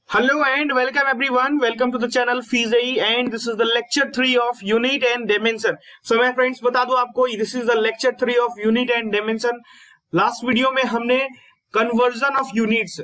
Hello and welcome everyone. Welcome to the channel FeesAE and this is the lecture 3 of unit and dimension. So my friends बता दूं आपको this is the lecture 3 of unit and dimension. Last video में हमने conversion of units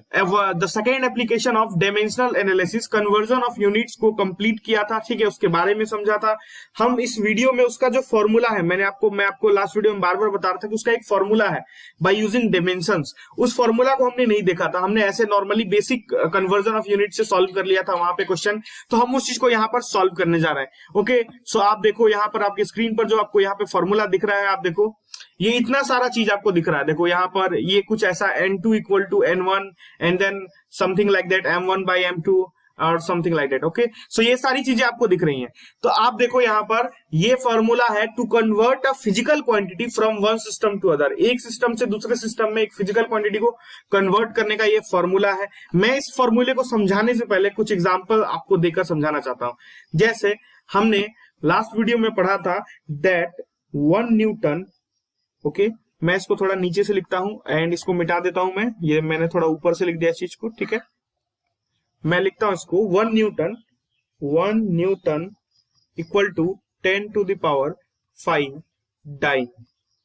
the second application of dimensional analysis conversion of units को complete किया था। ठीक है, उसके बारे में समझा था। हम इस वीडियो में उसका जो फॉर्मूला है मैं आपको लास्ट वीडियो में बार बार बता रहा था कि उसका एक फॉर्मूला है बाय यूजिंग डायमेंशंस। उस फॉर्मूला को हमने नहीं देखा था, हमने ऐसे normally basic conversion of unit से सॉल्व कर लिया था वहां पे क्वेश्चन। तो हम उस चीज को यहाँ पर सॉल्व करने जा रहे हैं। ओके, सो आप देखो यहाँ पर आपकी स्क्रीन पर जो आपको यहाँ पे फॉर्मूला दिख रहा है, आप देखो ये इतना सारा चीज आपको दिख रहा है। देखो यहाँ पर ये कुछ ऐसा n2 equal to n1 and then something like that m1 by m2 और something like that. Okay, so ये सारी चीजें आपको दिख रही हैं। तो आप देखो यहाँ पर ये फॉर्मूला है to convert a physical quantity from one system to other. एक सिस्टम से दूसरे सिस्टम में एक फिजिकल क्वांटिटी को कन्वर्ट करने का ये फॉर्मूला है। मैं इस फॉर्मूले को समझाने से पहले कुछ एग्जाम्पल आपको देकर समझाना चाहता हूं। जैसे हमने लास्ट वीडियो में पढ़ा था दैट 1 न्यूटन। ओके, मैं इसको थोड़ा नीचे से लिखता हूं एंड इसको मिटा देता हूं। ये मैंने थोड़ा ऊपर से लिख दिया इस चीज को। ठीक है, मैं लिखता हूं इसको 1 newton equal to 10 to the power 5 dyne.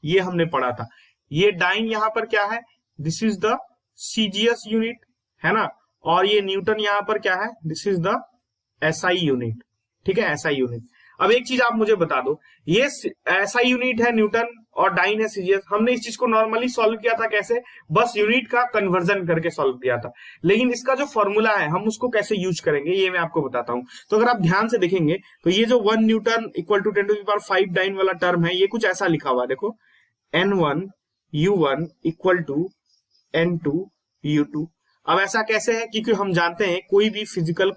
ये हमने पढ़ा था। ये डाइन यहां पर क्या है, this is the CGS unit है ना, और ये न्यूटन यहां पर क्या है, this is the SI unit. ठीक है, एसआई यूनिट। अब एक चीज आप मुझे बता दो, ये एसआई यूनिट है न्यूटन और डाइन है सीजीएस। हमने इस चीज को नॉर्मली सॉल्व किया था कैसे, बस यूनिट का कन्वर्जन करके सॉल्व किया था। लेकिन इसका जो फॉर्मूला है हम उसको कैसे यूज करेंगे ये मैं आपको बताता हूं। तो अगर आप ध्यान से देखेंगे तो ये जो 1 newton equal to 10 to the power 5 dyne वाला टर्म है, ये कुछ ऐसा लिखा हुआ है। देखो n1 u1 equal to n2 u2। अब ऐसा कैसे है, क्योंकि हम जानते हैं कोई भी फिजिकल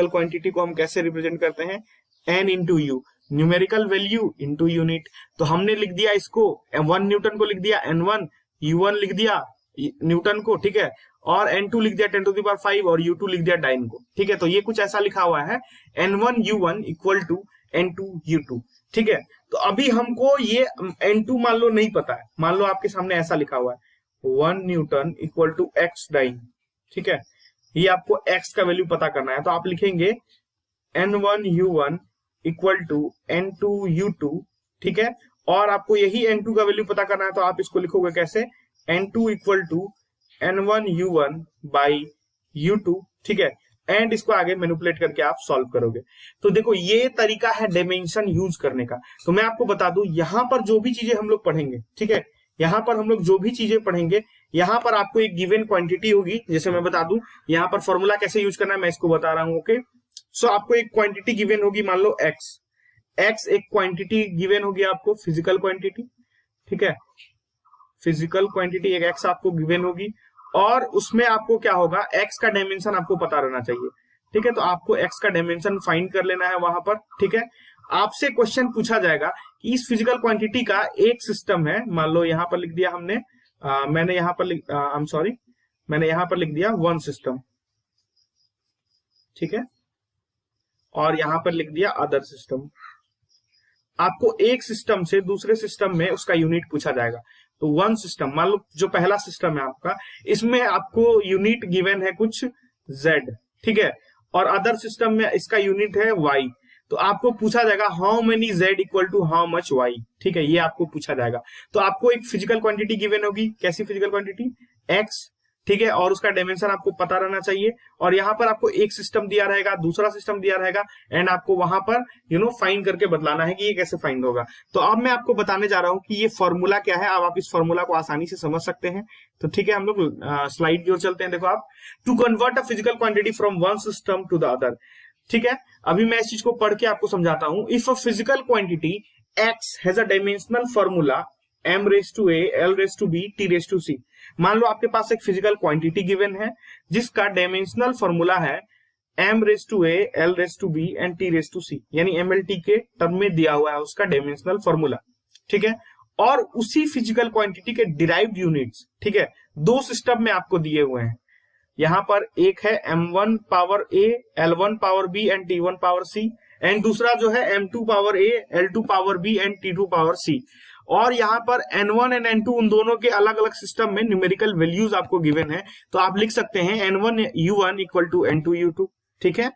क्वांटिटी को हम कैसे रिप्रेजेंट करते हैं, n into you, numerical value into unit. तो हमने लिख दिया इसको 1 न्यूटन को लिख दिया n1, u1 लिख दिया न्यूटन को, ठीक है, और n2 लिख दिया 10 टू द पावर 5 और u2 लिख दिया डाइन को। ठीक है, तो ये कुछ ऐसा लिखा हुआ है n1 u1 equal to n2 u2। ठीक है, तो अभी हमको ये n2 मान लो नहीं पता है, मान लो आपके सामने ऐसा लिखा हुआ है 1 newton equal to x dyne. ठीक है, ये आपको x का वैल्यू पता करना है, तो आप लिखेंगे n1 u1 equal to n2 u2। ठीक है, और आपको यही n2 का वैल्यू पता करना है, तो आप इसको लिखोगे कैसे, n2 equal to n1 u1 by u2। ठीक है, एंड इसको आगे मैनिपुलेट करके आप सॉल्व करोगे। तो देखो ये तरीका है डायमेंशन यूज करने का। तो मैं आपको बता दूं यहां पर जो भी चीजें हम लोग पढ़ेंगे, ठीक है, यहां पर हम लोग जो भी चीजें पढ़ेंगे, यहां पर आपको एक गिवन क्वांटिटी होगी। जैसे मैं बता दूं यहां पर फॉर्मूला कैसे यूज करना है मैं इसको बता रहा हूं। ओके, सो आपको एक क्वांटिटी गिवन होगी, मान लो x एक क्वांटिटी गिवन होगी आपको, फिजिकल क्वांटिटी। ठीक है, फिजिकल क्वांटिटी एक x आपको गिवन होगी, और उसमें आपको क्या होगा, x का डायमेंशन आपको पता रहना चाहिए। ठीक है, तो आपको x का डायमेंशन फाइंड कर लेना है वहां पर। ठीक है, आपसे क्वेश्चन पूछा जाएगा कि इस फिजिकल क्वांटिटी का एक सिस्टम है, मान लो यहां पर लिख दिया हमने, मैंने यहां पर लिख दिया 1 सिस्टम। ठीक है, और यहां पर लिख दिया अदर सिस्टम। आपको एक सिस्टम से दूसरे सिस्टम में उसका यूनिट पूछा जाएगा। तो 1 सिस्टम, मान लो जो पहला सिस्टम है आपका, इसमें आपको यूनिट गिवन है कुछ z। ठीक है, और अदर सिस्टम में इसका यूनिट है y। तो आपको पूछा जाएगा how many z equal to how much y। ठीक है, ये आपको पूछा जाएगा। तो आपको एक फिजिकल क्वांटिटी गिवन होगी, कैसी फिजिकल क्वांटिटी, x। ठीक है, और उसका डायमेंशन आपको पता रहना चाहिए, और यहाँ पर आपको एक सिस्टम दिया रहेगा, दूसरा सिस्टम दिया रहेगा, एंड आपको वहां पर फाइंड करके बतलाना है कि ये कैसे फाइंड होगा। तो अब मैं आपको बताने जा रहा हूं कि ये फॉर्मूला क्या है। अब आप इस फॉर्मूला को आसानी से समझ सकते हैं। तो ठीक है, हम लोग स्लाइड की ओर चलते हैं। देखो आप, to convert a physical quantity from one system to the other. ठीक है, अभी मैं इस चीज को पढ़ के आपको समझाता हूं। If a physical quantity x has a dimensional formula m raise to a l raise to b t raise to c। मान लो आपके पास एक फिजिकल क्वांटिटी गिवन है जिसका डायमेंशनल फॉर्मूला है m raise to a l raise to b and t raise to c, यानी mlt के term में दिया हुआ है उसका डायमेंशनल फॉर्मूला। ठीक है, और उसी फिजिकल क्वांटिटी के डिराइव्ड यूनिट्स, ठीक है, 2 सिस्टम में आपको दिए हुए हैं। यहां पर एक है m1 power a l1 power b and t1 power c, and दूसरा जो है m2 power a l2 power b and t2 power c। और यहाँ पर N1 एंड N2 उन दोनों के अलग अलग सिस्टम में न्यूमेरिकल वैल्यूज आपको गिवन है, तो आप लिख सकते हैं N1 U1 equal to N2 U2, ठीक है।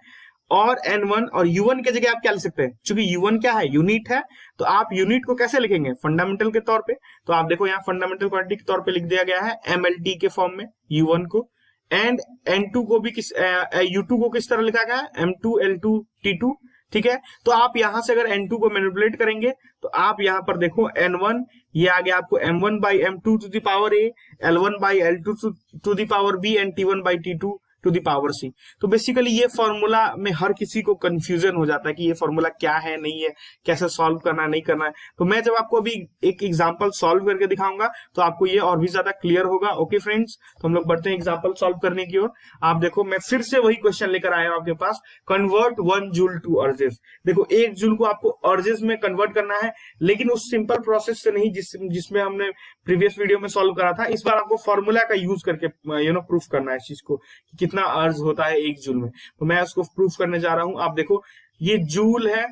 और N1 और U1 के जगह आप क्या लिख सकते हैं, क्योंकि U1 क्या है, यूनिट है, तो आप यूनिट को कैसे लिखेंगे, फंडामेंटल के तौर पे। तो आप देखो यहाँ फंडामेंटल क्वांटिटी के तौर पे लिख दिया गया है MLT के फॉर्म में U1 को, एंड N2 को भी U2 को किस तरह लिखा गया है, M2 L2 T2, ठीक है। तो आप यहां से अगर N2 को मैनिपुलेट करेंगे तो आप यहां पर देखो N1 ये आ गया आपको M1 by M2 to the power A, L1 by L2 to the power B and T1 by T2 to the power C। तो बेसिकली ये फॉर्मूला में हर किसी को कंफ्यूजन हो जाता है कि ये फॉर्मूला क्या है, नहीं है, कैसे सॉल्व करना है, नहीं करना है। तो मैं जब आपको अभी एक एग्जांपल सॉल्व करके दिखाऊंगा तो आपको ये और भी ज्यादा क्लियर होगा। ओके फ्रेंड्स, तो हम लोग बढ़ते हैं एग्जांपल सॉल्व करने की ओर। आप देखो मैं फिर से वही क्वेश्चन लेकर आया हूं आपके पास, कन्वर्ट 1 जूल टू अर्जेस। देखो 1 जूल को आपको अर्जेस में कन्वर्ट करना है, लेकिन उस सिंपल प्रोसेस से नहीं जिसमें हमने प्रीवियस वीडियो में सॉल्व करा था। इस बार आपको फॉर्मूला का यूज करके प्रूफ करना है इस चीज को कि कितना अर्ज होता है 1 जूल में। तो मैं उसको प्रूफ करने जा रहा हूं। आप देखो ये जूल है,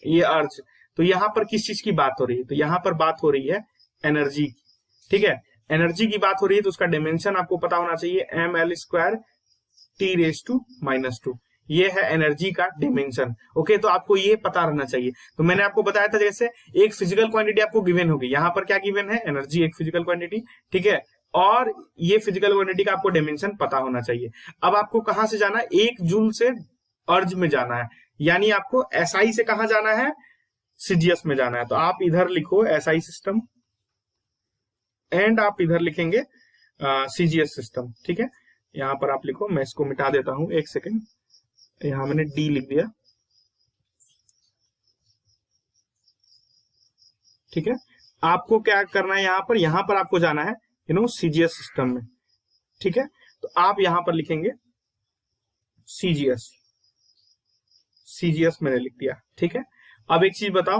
ये अर्ज, तो यहां पर किस चीज की बात हो रही है, तो यहां पर बात हो रही है एनर्जी की, ठीक है। एनर्जी की बात हो रही है तो उसका डायमेंशन आपको पता होना चाहिए, ml² T⁻², ये है एनर्जी का डायमेंशन। ओके, तो आपको ये पता रहना चाहिए। तो मैंने आपको बताया था जैसे एक फिजिकल क्वांटिटी आपको गिवन होगी, यहां पर क्या गिवन है, एनर्जी, एक फिजिकल क्वांटिटी, ठीक है, और ये फिजिकल क्वांटिटी का आपको डायमेंशन पता होना चाहिए। अब आपको कहां से जाना है, 1 जूल से अर्ज में जाना है, यानी आपको SI से कहां जाना है, CGS में जाना है। तो आप इधर लिखो SI सिस्टम एंड आप इधर लिखेंगे CGS सिस्टम, ठीक है। यहां पर आप लिखो, मैं इसको मिटा देता हूं, 1 सेकेंड, यहां मैंने D लिख दिया, ठीक है। आपको क्या करना है, यहां पर आपको जाना है CGS सिस्टम में, ठीक है। तो आप यहां पर लिखेंगे CGS मैंने लिख दिया, ठीक है। अब एक चीज बताओ,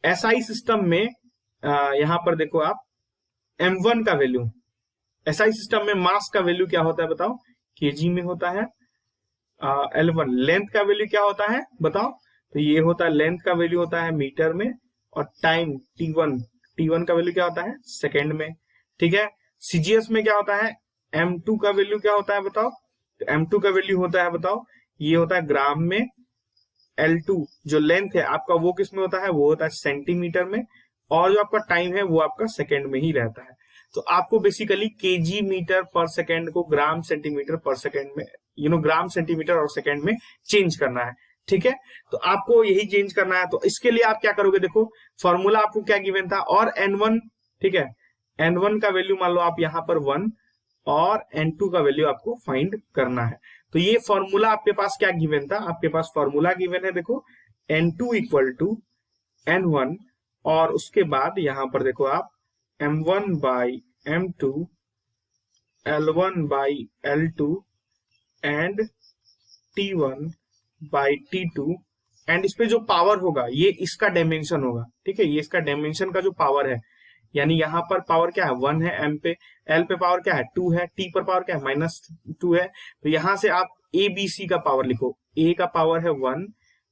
SI सिस्टम में यहां पर देखो आप M1 का वैल्यू, SI सिस्टम में मास का वैल्यू क्या होता है बताओ, kg में होता है। L1 लेंथ का वैल्यू क्या होता है बताओ, तो ये होता है, लेंथ का वैल्यू होता है मीटर में, और टाइम T1 का वैल्यू क्या होता है, सेकेंड में, ठीक है। CGS में क्या होता है, M2 का वैल्यू क्या होता है बताओ, तो M2 का वैल्यू होता है बताओ, ये होता है ग्राम में। L2 जो लेंथ है आपका वो किस में होता है, वो होता है सेंटीमीटर में, और जो आपका टाइम है वो आपका सेकेंड में ही रहता है। तो आपको बेसिकली kg मीटर पर सेकेंड को ग्राम सेंटीमीटर पर सेकेंड में, ग्राम सेंटीमीटर और सेकेंड में चेंज करना है, ठीक है। तो आपको यही चेंज करना है। तो इसके लिए आप क्या करोगे, देखो फॉर्मूला आपको क्या गिवन था, और N1, ठीक है, N1 का वैल्यू मान लो आप यहां पर 1, और N2 का वैल्यू आपको फाइंड करना है। तो ये फॉर्मूला आपके पास क्या गिवन था, आपके पास फॉर्मूला गिवन है, देखो N2 इक्वल टू N1, और उसके बाद यहां पर देखो आप M1 by M2, L1 by L2 and T1 by T2, and इस पे जो पावर होगा ये इसका डायमेंशन होगा, ठीक है। ये इसका डायमेंशन का जो पावर है, यानी यहाँ पर पावर क्या है, 1 है, M पे, L पे पावर क्या है, 2 है, T पर पावर क्या है, -2 है। तो यहां से आप ABC का पावर लिखो, A का पावर है 1,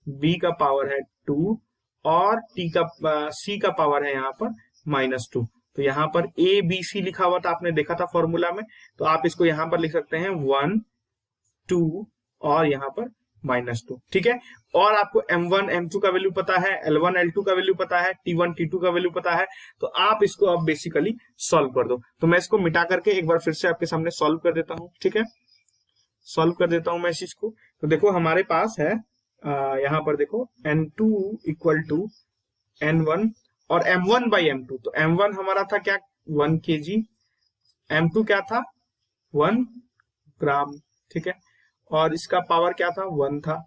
B का पावर है 2, और C का पावर है यहाँ पर -2। तो यहाँ पर ABC लिखा हुआ था, आपने देखा था फॉर्मूला में, तो आप इसको यहाँ पर लिख सकते हैं 1, 2 और यहाँ पर -2, ठीक है। और आपको M1 M2 का वैल्यू पता है, L1 L2 का वैल्यू पता है, T1 T2 का वैल्यू पता है, तो आप इसको अब बेसिकली सॉल्व कर दो। तो मैं इसको मिटा करके एक बार फिर से आपके सामने सॉल्व कर देता हूं, ठीक है। सॉल्व कर देता हूं मैं इस चीज को। तो देखो हमारे पास है यहां पर देखो N2 इक्वल टू N1 और M1 बाई M2। तो M1 हमारा था क्या, 1 kg, M2 क्या था, 1 ग्राम, ठीक है, और इसका पावर क्या था, 1 था,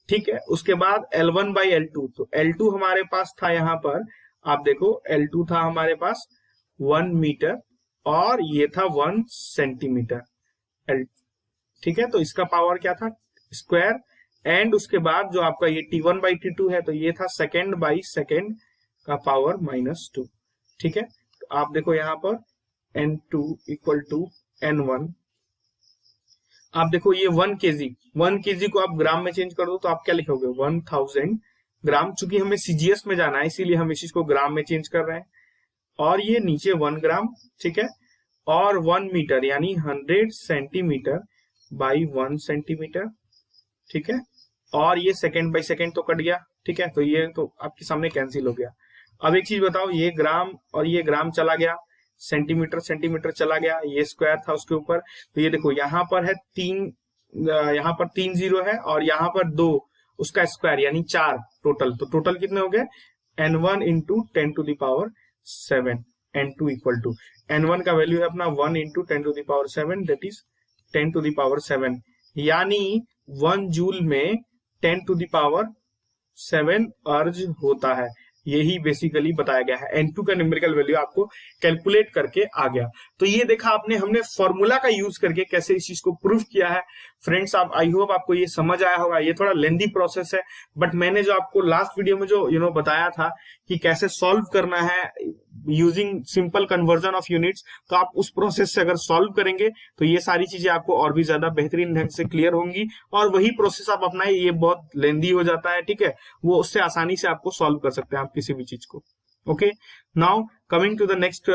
ठीक है। उसके बाद L1 बाई L2, तो L2 हमारे पास था यहाँ पर, आप देखो L2 था हमारे पास 1 मीटर, और ये था 1 सेंटीमीटर, ठीक है। तो इसका पावर क्या था, स्क्वायर, एंड उसके बाद जो आपका ये T1 बाई T2 है, तो ये था सेकेंड बाई सेकेंड का पावर -2, ठीक है। तो आप देखो यहाँ पर N2 इक्वल टू N1, आप देखो ये 1 kg को आप ग्राम में चेंज कर दो, तो आप क्या लिखोगे, 1000 ग्राम। चूंकि हमें CGS में जाना है इसीलिए हम इस चीज को ग्राम में चेंज कर रहे हैं। और ये नीचे 1 ग्राम, ठीक है, और 1 मीटर यानी 100 सेंटीमीटर बाई 1 सेंटीमीटर, ठीक है, और ये सेकंड बाई सेकंड तो कट गया, ठीक है, तो ये तो आपके सामने कैंसिल हो गया। अब एक चीज बताओ, ये ग्राम और ये ग्राम चला गया, सेंटीमीटर सेंटीमीटर चला गया, ये स्क्वायर था उसके ऊपर, तो ये देखो यहाँ पर है 3, यहाँ पर 3 जीरो है और यहाँ पर 2, उसका स्क्वायर यानी 4 टोटल, तो टोटल कितने हो गए, n1 into 10 to the power 7, n2 equal to, n1 का वैल्यू है अपना 1 into 10 to the power 7, that is 10 to the power 7, यानी 1 जूल में 10 टू द पावर 7 अर्ज होता है। यही बेसिकली बताया गया है। N2 का न्यूमेरिकल वैल्यू आपको कैलकुलेट करके आ गया। तो ये देखा आपने, हमने फॉर्मूला का यूज करके कैसे इस चीज को प्रूव किया है। फ्रेंड्स, आप आई होप आपको ये समझ आया होगा। ये थोड़ा लेंदी प्रोसेस है, बट मैंने जो आपको लास्ट वीडियो में जो बताया था कि कैसे सॉल्व करना है using simple conversion of units, तो आप उस प्रोसेस से अगर सॉल्व करेंगे तो ये सारी चीजें आपको और भी ज्यादा बेहतरीन ढंग से क्लियर होंगी। और वही प्रोसेस आप अपनाए, ये बहुत लेंदी हो जाता है, ठीक है, वो उससे आसानी से आपको सॉल्व कर सकते हैं आप किसी भी चीज को। Okay, now coming to the next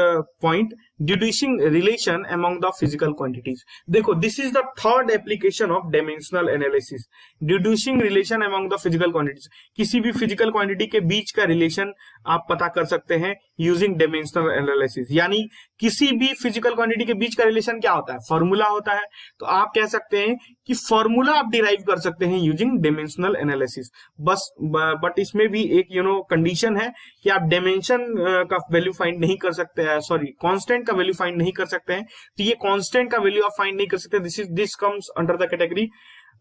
point, deducing relation among the physical quantities. देखो, this is the third application of dimensional analysis, deducing relation among the physical quantities. किसी भी फिजिकल क्वांटिटी के बीच का रिलेशन आप पता कर सकते हैं यूजिंग डायमेंशनल एनालिसिस। यानी किसी भी फिजिकल क्वांटिटी के बीच का रिलेशन क्या होता है, फॉर्मूला होता है। तो आप कह सकते हैं कि फॉर्मूला आप डिराइव कर सकते हैं यूजिंग डायमेंशनल एनालिसिस। बस बट इसमें भी एक कंडीशन है कि आप डायमेंशन का वैल्यू फाइंड नहीं कर सकते हैं, सॉरी, कांस्टेंट का वैल्यू फाइंड नहीं कर सकते हैं। तो ये कांस्टेंट का वैल्यू आप फाइंड नहीं कर सकते, this comes under the category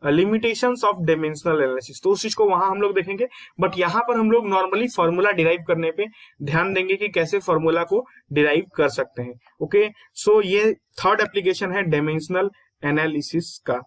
limitations of dimensional analysis. तो उस चीज को वहां हम लोग देखेंगे, बट यहां पर हम लोग नॉर्मली फॉर्मूला डिराइव करने पे ध्यान देंगे कि कैसे फॉर्मूला को डिराइव कर सकते हैं। ओके, सो ये थर्ड एप्लीकेशन है डायमेंशनल एनालिसिस का।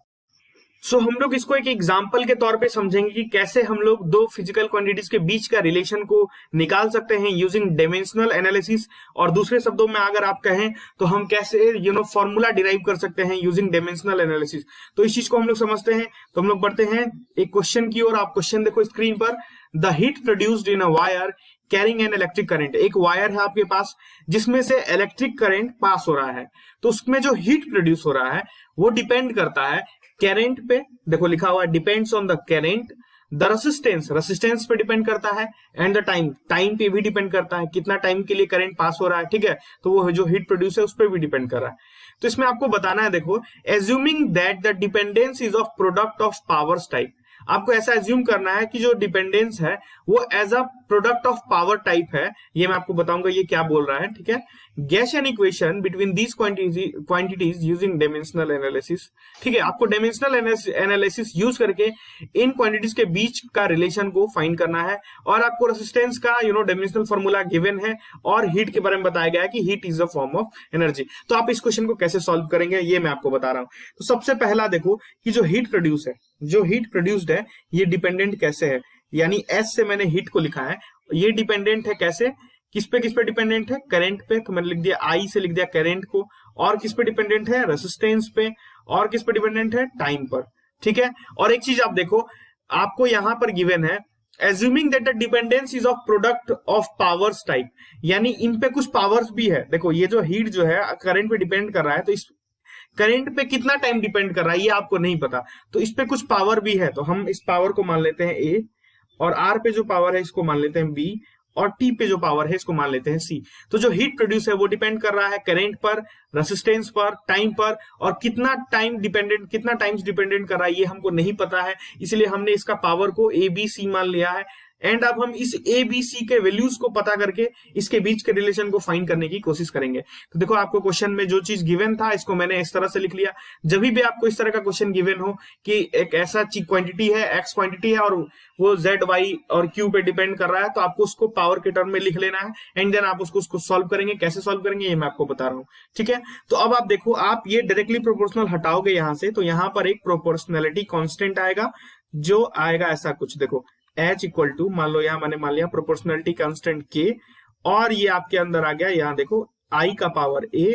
सो हम लोग इसको एक एग्जाम्पल के तौर पे समझेंगे कि कैसे हम लोग दो फिजिकल क्वांटिटीज के बीच का रिलेशन को निकाल सकते हैं यूजिंग डायमेंशनल एनालिसिस। और दूसरे शब्दों में अगर आप कहें तो हम कैसे फॉर्मूला डिराइव कर सकते हैं यूजिंग डायमेंशनल एनालिसिस। तो इस चीज को हम लोग समझते हैं। तो हम लोग बढ़ते हैं एक क्वेश्चन की ओर। आप क्वेश्चन देखो स्क्रीन पर, the heat produced in a wire carrying an electric current. एक वायर है आपके पास जिसमें से इलेक्ट्रिक करंट पास हो रहा है, तो उसमें जो हीट प्रोड्यूस हो रहा है वो डिपेंड करता है करंट पे। देखो लिखा हुआ है depends on the current, the resistance पे डिपेंड करता है, एंड द टाइम पे भी डिपेंड करता है, कितना टाइम के लिए करंट पास हो रहा है, ठीक है। तो वो जो हीट प्रोड्यूस है उस पर भी डिपेंड कर रहा है। तो इसमें आपको बताना है, देखो, assuming that the dependence is of product of powers type. आपको ऐसा एज्यूम करना है कि जो डिपेंडेंस है वो as a product of power type है। ये मैं आपको बताऊंगा ये क्या बोल रहा है, ठीक है। Gas an equation between these quantities using dimensional analysis, ठीक है। आपको डायमेंशनल एनालिसिस यूज करके इन क्वांटिटीज के बीच का रिलेशन को फाइंड करना है। और आपको रेसिस्टेंस का डायमेंशनल फॉर्मूला गिवन है, और हीट के बारे में बताया गया है कि heat is a form of energy. तो आप इस क्वेश्चन को कैसे सॉल्व करेंगे ये मैं आपको बता रहा हूं। तो सबसे पहला देखो कि जो हीट प्रोड्यूस्ड है ये डिपेंडेंट कैसे है। यानी एस से मैंने हीट को लिखा है, ये डिपेंडेंट है कैसे, किस पे डिपेंडेंट है, करंट पे। तो मैंने लिख दिया आई से लिख दिया करंट को। और किस पे डिपेंडेंट है, रेसिस्टेंस पे। और किस पे डिपेंडेंट है, टाइम पर, ठीक है। और एक चीज आप देखो, आपको यहां पर गिवन है assuming that the dependence is of product of powers type, यानी इन पे कुछ पावर्स भी है। देखो ये जो हीट जो है करंट पे डिपेंड कर रहा है, तो इस करंट पे कितना टाइम डिपेंड कर रहा है ये आपको नहीं पता, तो इस पे कुछ पावर भी है। तो हम इस पावर को मान लेते हैं ए, और आर पे जो पावर है इसको मान लेते हैं बी, और टी पे जो पावर है इसको मान लेते हैं सी। तो जो हीट प्रोड्यूस है वो डिपेंड कर रहा है करंट पर, रेसिस्टेंस पर, टाइम पर, और कितना टाइम्स डिपेंडेंट कर रहा है ये हमको नहीं पता है, इसलिए हमने इसका पावर को ए बी सी मान लिया है। एंड अब हम इस ए बी सी के वैल्यूज को पता करके इसके बीच के रिलेशन को फाइंड करने की कोशिश करेंगे। तो देखो आपको क्वेश्चन में जो चीज गिवन था इसको मैंने इस तरह से लिख लिया। जब भी आपको इस तरह का क्वेश्चन गिवन हो कि एक ऐसा क्वांटिटी है, एक्स क्वांटिटी है, और वो जेड वाई और क्यू पे डिपेंड कर रहा है, तो आपको उसको पावर के टर्म में लिख लेना है, एंड देन आप उसको सॉल्व करेंगे। कैसे सॉल्व करेंगे ये मैं आपको बता रहा हूँ, ठीक है। तो अब आप देखो, आप ये डायरेक्टली प्रोपोर्शनल हटाओगे यहां से, तो यहां पर एक प्रोपोर्शनैलिटी कांस्टेंट आएगा, जो आएगा ऐसा कुछ। देखो H इक्वल टू, मान लो यहाँ मैंने मान लिया प्रोपोर्शनलिटी कांस्टेंट K, और ये आपके अंदर आ गया, यहाँ देखो I का पावर A,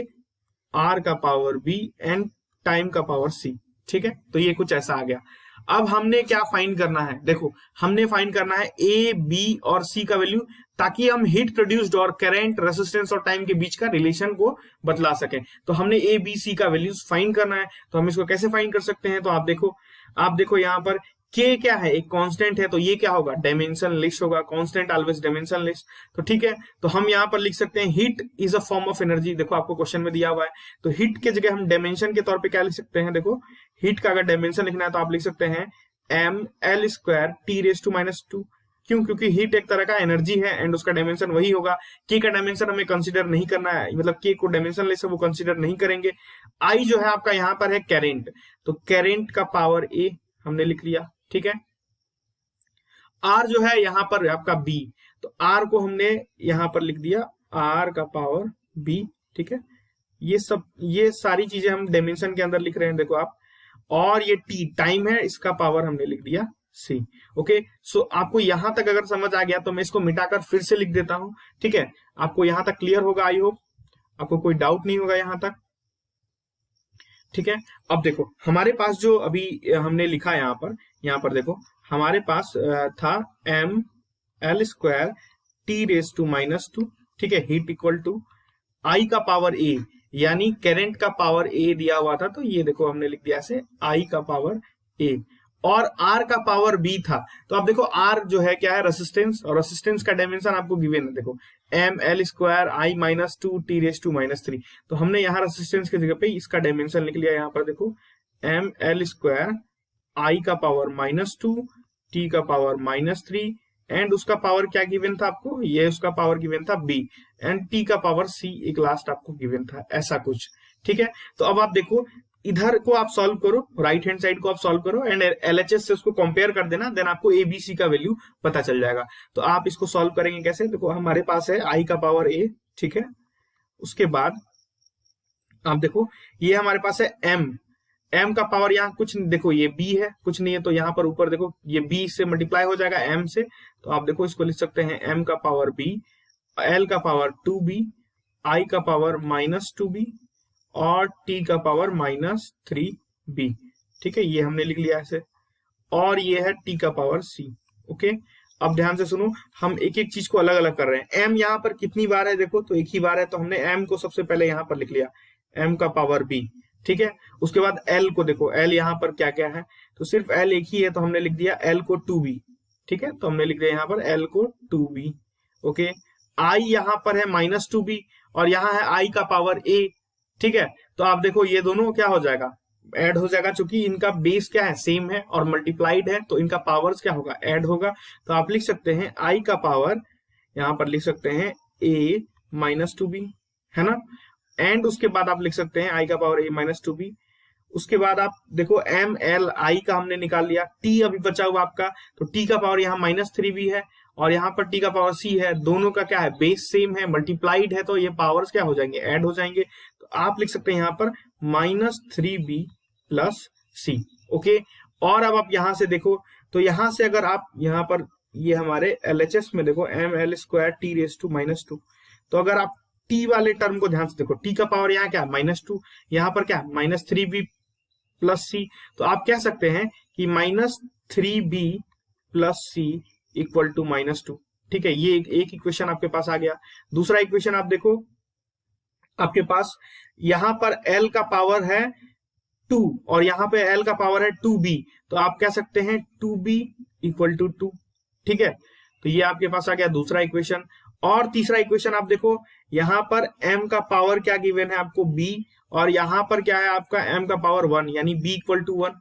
R का पावर B, एंड टाइम का पावर C, ठीक है। तो ये कुछ ऐसा आ गया। अब हमने क्या फाइंड करना है, देखो हमने फाइंड करना है A, B और C का वैल्यू। ताकि हम हीट प्रोड्यूस्ड और करंट, रेसिस्टेंस और टाइम के बीच का रिलेशन को बतला सकें। तो हमने ए बी सी का वैल्यूज फाइंड करना है, तो हम इसको कैसे फाइंड कर सकते हैं? तो आप देखो यहाँ पर के क्या है, एक कांस्टेंट है, तो ये क्या होगा? डायमेंशनलेस होगा। Constant always dimensionless. तो ठीक है, तो हम यहाँ पर लिख सकते हैं heat is a form of energy. देखो आपको क्वेश्चन में दिया हुआ है, तो हीट के जगह हम डायमेंशन के तौर पे क्या लिख सकते हैं? देखो हीट का अगर डायमेंशन लिखना है तो आप लिख सकते हैं ml² T⁻²। क्यों? क्योंकि हीट एक तरह का एनर्जी है एंड उसका डायमेंशन वही होगा। के का डायमेंशन हमें कंसीडर नहीं करना है, मतलब के को डायमेंशन ले से वो कंसीडर नहीं करेंगे। आई जो है आपका यहाँ पर है करंट, तो करंट का पावर ए हमने लिख लिया। ठीक है, आर जो है यहाँ पर आपका बी, तो आर को हमने यहाँ पर लिख दिया आर का पावर बी। ठीक है, ये सारी चीजें हम डायमेंशन के अंदर लिख रहे हैं, देखो आप। और ये टी टाइम है, इसका पावर हमने लिख दिया सी। ओके, सो आपको यहां तक अगर समझ आ गया तो मैं इसको मिटाकर फिर से लिख देता हूं। ठीक है, आपको यहां तक क्लियर होगा, आई होप आपको कोई डाउट नहीं होगा यहां तक। ठीक है, अब देखो हमारे पास जो अभी हमने लिखा यहाँ पर देखो हमारे पास था ml² T⁻²। ठीक है, हीट इक्वल टू आई का पावर ए, यानी करंट का पावर ए दिया हुआ था, तो ये देखो हमने लिख दिया ऐसे आई का पावर ए, और आर का पावर बी था। तो आप देखो आर जो है क्या है? रेसिस्टेंस, और रेसिस्टेंस का डायमेंशन आपको गिवन है, देखो ml² I-2 T⁻²। तो हमने यहाँ रेसिस्टेंस की जगह पे इसका डायमेंशन लिख लिया। यहाँ पर देखो ml² I का पावर -2 T का पावर -3 एंड उसका पावर क्या गिवन था आपको? ये उसका पावर गिवन था b एंड t का पावर c एक लास्ट आपको गिवन था, ऐसा कुछ। ठीक है, तो अब आप देखो इधर को आप सॉल्व करो, राइट हैंड साइड को आप सॉल्व करो एंड एलएचएस से उसको कंपेयर कर देना, देन आपको एबीसी का वैल्यू पता चल जाएगा। तो आप इसको सॉल्व करेंगे कैसे? देखो हमारे पास है आई का पावर ए। ठीक है, उसके बाद आप देखो ये हमारे पास है m का पावर यहाँ कुछ नहीं, देखो ये b है, कुछ नहीं है, तो यहाँ पर ऊपर देखो ये b से मल्टीप्लाई हो जाएगा m से, तो आप देखो इसको लिख सकते हैं m का पावर b, l का पावर 2b, i का पावर -2b और t का पावर -3b। ठीक है, ये हमने लिख लिया ऐसे, और ये है t का पावर c। ओके, अब ध्यान से सुनो, हम एक एक चीज को अलग अलग कर रहे हैं। m यहाँ पर कितनी बार है? देखो तो एक ही बार है, तो हमने m को सबसे पहले यहाँ पर लिख लिया m का पावर b। ठीक है, उसके बाद l को देखो, l यहाँ पर क्या क्या है? तो सिर्फ l एक ही है, तो हमने लिख दिया l को 2b। ठीक है, तो हमने लिख दिया यहाँ पर l को 2b। ओके, i यहाँ पर है -2b और यहाँ है i का पावर a। ठीक है, तो आप देखो ये दोनों क्या हो जाएगा? ऐड हो जाएगा, चूंकि इनका बेस क्या है? सेम है और मल्टीप्लाइड है, तो इनका पावर्स क्या होगा? ऐड होगा। तो आप लिख सकते हैं i का पावर, यहाँ पर लिख सकते हैं a -2b, है ना, एंड उसके बाद आप लिख सकते हैं i का पावर a -2b। उसके बाद आप देखो m l i का हमने निकाल लिया, t अभी बचा हुआ आपका, तो t का पावर यहाँ -3b है और यहाँ पर t का पावर c है, दोनों का क्या है? बेस सेम है, मल्टीप्लाइड है, तो ये पावर्स क्या हो जाएंगे? ऐड हो जाएंगे। तो आप लिख सकते हैं यहाँ पर -3b + c। ओके, और अब आप यहाँ से देखो, तो यहाँ से अगर आप यहाँ पर ये हमारे LHS में देखो ml² T⁻², तो अगर आप t वाले टर्म को ध्यान से देखो, t का पावर यहाँ क्या है? -2, यहाँ पर क्या? -3b + c। तो आप कह सकते हैं कि -3b + c = -2। ठीक है, ये एक इक्वेशन आपके पास आ गया। दूसरा इक्वेशन आप देखो, आपके पास यहाँ पर l का पावर है 2 और यहाँ पे l का पावर है 2b, तो आप कह सकते हैं 2b = 2। ठीक है, तो ये आपके पास आ गया दूसरा इक्वेशन। और तीसरा इक्वेशन आप देखो, यहाँ पर m का पावर क्या गिवन है आपको? b, और यहाँ पर क्या है आपका? m का पावर 1, यानी b = 1,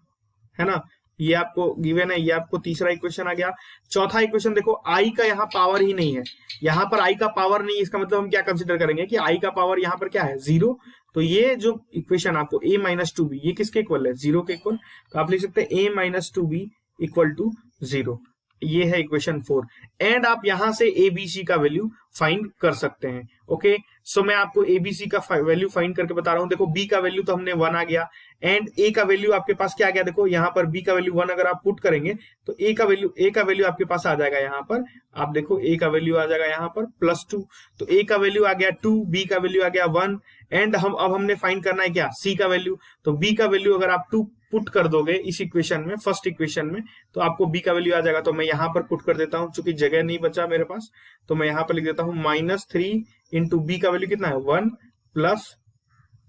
है ना, ये आपको गिवन है। ये आपको तीसरा इक्वेशन आ गया। चौथा इक्वेशन देखो, i का यहाँ पावर ही नहीं है, यहाँ पर i का पावर नहीं, इसका मतलब हम क्या कंसिडर करेंगे कि i का पावर यहाँ पर क्या है? 0। तो ये जो इक्वेशन आपको a -2b, ये किसके इक्वल है? 0 के इक्वल। तो आप लिख सकते हैं a -2b = 0। ये है इक्वेशन 4 एंड आप यहां से ABC का वैल्यू फाइंड कर सकते हैं। ओके, सो मैं आपको एबीसी का वैल्यू फाइंड करके बता रहा हूं। देखो बी का वैल्यू तो हमने 1 आ गया एंड ए का वैल्यू आपके पास क्या आ गया, देखो यहाँ पर बी का वैल्यू 1 अगर आप पुट करेंगे तो ए का वैल्यू आपके पास आ जाएगा यहाँ पर, आप देखो ए का वैल्यू आ जाएगा यहाँ पर +2, तो ए का वैल्यू आ गया 2, बी का वैल्यू आ गया 1 एंड अब हमने फाइंड करना है क्या, सी का वैल्यू। तो बी का वैल्यू अगर आप 2 पुट कर दोगे इस इक्वेशन में, फर्स्ट इक्वेशन में, तो आपको बी का वैल्यू आ जाएगा। तो मैं यहाँ पर पुट कर देता हूँ, चूंकि जगह नहीं बचा मेरे पास, तो मैं यहाँ पर लिख देता हूँ -3 इंटू बी का वैल्यू कितना है 1 प्लस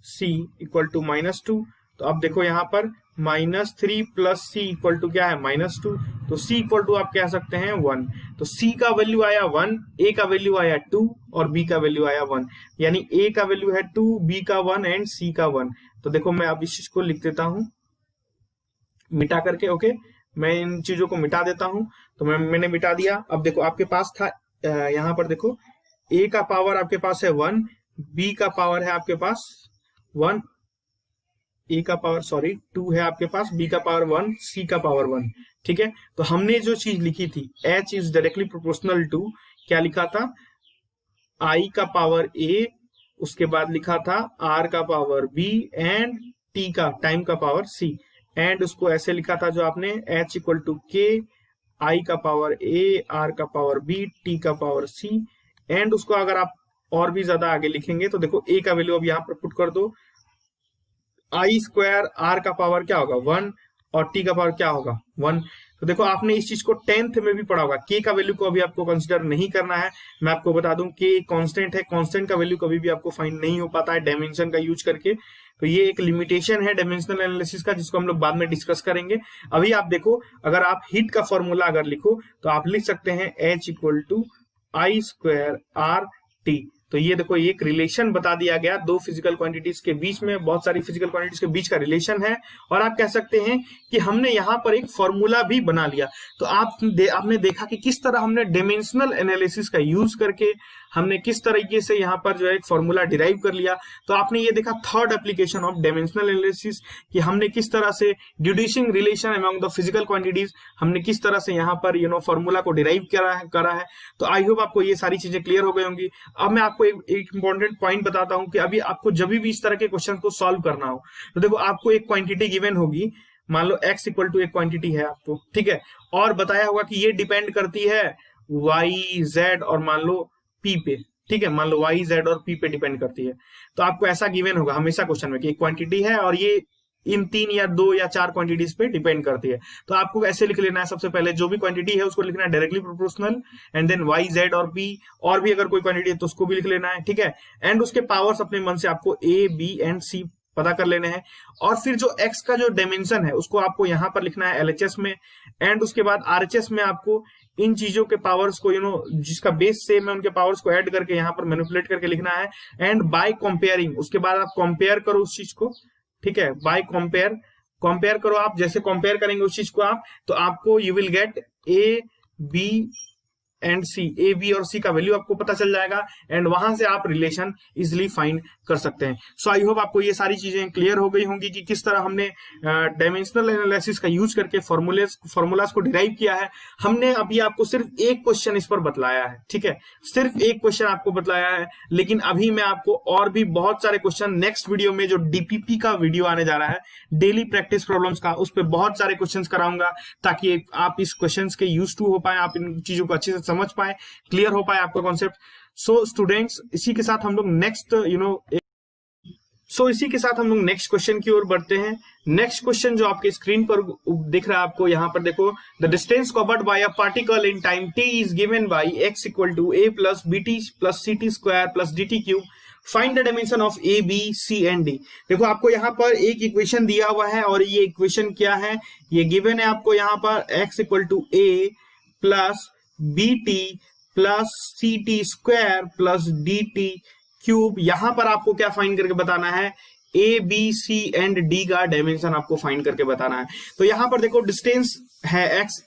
सी इक्वल टू -2। तो अब देखो यहाँ पर -3 प्लस सी इक्वल टू क्या है -2, तो सी इक्वल टू आप कह सकते हैं 1। तो सी का वैल्यू आया 1, ए का वैल्यू आया 2 और बी का वैल्यू आया 1, यानी ए का वैल्यू है 2, बी का 1 एंड सी का 1। तो देखो मैं अब इस चीज को लिख देता हूं मिटा करके, ओके मैं इन चीजों को मिटा देता हूं। तो मैंने मिटा दिया। अब देखो आपके पास था यहाँ पर देखो ए का पावर आपके पास है 1, बी का पावर है आपके पास 1, ए का पावर 2 है आपके पास, बी का पावर 1, सी का पावर 1, ठीक है। तो हमने जो चीज लिखी थी h is directly proportional to, क्या लिखा था, i का पावर a, उसके बाद लिखा था r का पावर b एंड t का टाइम का पावर c, एंड उसको ऐसे लिखा था जो आपने h equal to k, i का पावर a, r का पावर b, t का पावर c, एंड उसको अगर आप और भी ज्यादा आगे लिखेंगे तो देखो a का वैल्यू अब यहाँ पर पुट कर दो, आई स्क्वायर आर का पावर क्या होगा 1 और टी का पावर क्या होगा 1। तो देखो आपने इस चीज को 10th में भी पढ़ा होगा। के का वैल्यू को अभी आपको कंसीडर नहीं करना है, मैं आपको बता दूं के कांस्टेंट है, कांस्टेंट का वैल्यू कभी भी आपको फाइंड नहीं हो पाता है डायमेंशन का यूज करके। तो ये एक लिमिटेशन है डायमेंशनल एनालिसिस का, जिसको हम लोग बाद में डिस्कस करेंगे। अभी आप देखो अगर आप हीट का फॉर्मूला अगर लिखो तो आप लिख सकते हैं H equal to I square R T. तो ये देखो ये एक रिलेशन बता दिया गया, दो फिजिकल क्वांटिटीज के बीच में, बहुत सारी फिजिकल क्वांटिटीज के बीच का रिलेशन है। और आप कह सकते हैं कि हमने यहाँ पर एक फॉर्मूला भी बना लिया। तो आपने देखा कि किस तरह हमने डायमेंशनल एनालिसिस का यूज करके हमने किस तरीके से यहाँ पर जो है एक फॉर्मूला डिराइव कर लिया। तो आपने ये देखा third application of dimensional analysis, कि हमने किस तरह से deducing relation among the physical quantities हमने किस तरह से यहाँ पर फॉर्मूला को डिराइव करा है। तो आई होप आपको ये सारी चीजें क्लियर हो गई होंगी। अब मैं आपको एक इंपॉर्टेंट पॉइंट बताता हूं कि अभी आपको जब भी इस तरह के क्वेश्चन को सॉल्व करना हो तो देखो आपको एक क्वांटिटी गिवन होगी, मान लो x इक्वल टू एक क्वांटिटी है आपको, ठीक है, और बताया होगा कि ये डिपेंड करती है y z और मान लो p पे, ठीक है, मान लो y z और p पे डिपेंड करती है। तो आपको ऐसा गिवन होगा हमेशा क्वेश्चन में कि एक क्वांटिटी है और ये इन 3 या 2 या 4 क्वांटिटीज पे डिपेंड करती है। तो आपको ऐसे लिख लेना है, सबसे पहले जो भी क्वांटिटी है उसको लिखना है directly proportional, and then y z और p, और भी अगर कोई क्वांटिटी है तो उसको भी लिख लेना है, ठीक है। एंड उसके पावर्स अपने मन से आपको a b एंड c पता कर लेने हैं। और फिर जो x का जो डायमेंशन है उसको आपको यहाँ पर लिखना है LHS में, एंड उसके बाद RHS में आपको इन चीजों के पावर्स को जिसका बेस सेम है उनके पावर्स को ऐड करके यहाँ पर मैनिपुलेट करके लिखना है। एंड बाय कंपेयरिंग, उसके बाद आप कंपेयर करो उस चीज को, ठीक है, बाय कंपेयर करो आप, जैसे कंपेयर करेंगे उस चीज को आप, तो आपको you will get A B and C, A B और सी का वैल्यू आपको पता चल जाएगा, एंड वहां से आप रिलेशन इजिली फाइंड कर सकते हैं। सो आई होप आपको ये सारी चीजें क्लियर हो गई होंगी कि किस तरह हमने डायमेंशनल एनालिसिस का यूज करके फॉर्मूलाज को डिराइव किया है। हमने अभी आपको सिर्फ एक क्वेश्चन इस पर बतलाया है, ठीक है, सिर्फ एक क्वेश्चन आपको बतलाया है, लेकिन अभी मैं आपको और भी बहुत सारे क्वेश्चन नेक्स्ट वीडियो में जो डीपीपी का वीडियो आने जा रहा है, डेली प्रैक्टिस प्रॉब्लम्स का, उस पर बहुत सारे क्वेश्चन कराऊंगा ताकि आप इस क्वेश्चन के यूज टू हो पाए, आप इन चीजों को अच्छे से समझ पाए, क्लियर हो पाए आपका कॉन्सेप्ट। सो स्टूडेंट्स, इसी के साथ हम लोग नेक्स्ट क्वेश्चन की ओर बढ़ते हैं। नेक्स्ट क्वेश्चन जो आपके स्क्रीन पर दिख रहा है आपको, यहाँ पर देखो, the distance covered by a particle in time t is given by x equal to a plus bt plus ct square plus dt cube, find the dimension of A B C and D. देखो आपको यहाँ पर एक equation दिया हुआ है, और ये इक्वेशन क्या है, ये गिवन है आपको यहाँ पर x equal to a plus bt plus ct square plus dt cube. यहां पर आपको क्या फाइंड करके बताना है, A B C and D का डायमेंशन आपको फाइंड करके बताना है। तो यहां पर देखो डिस्टेंस है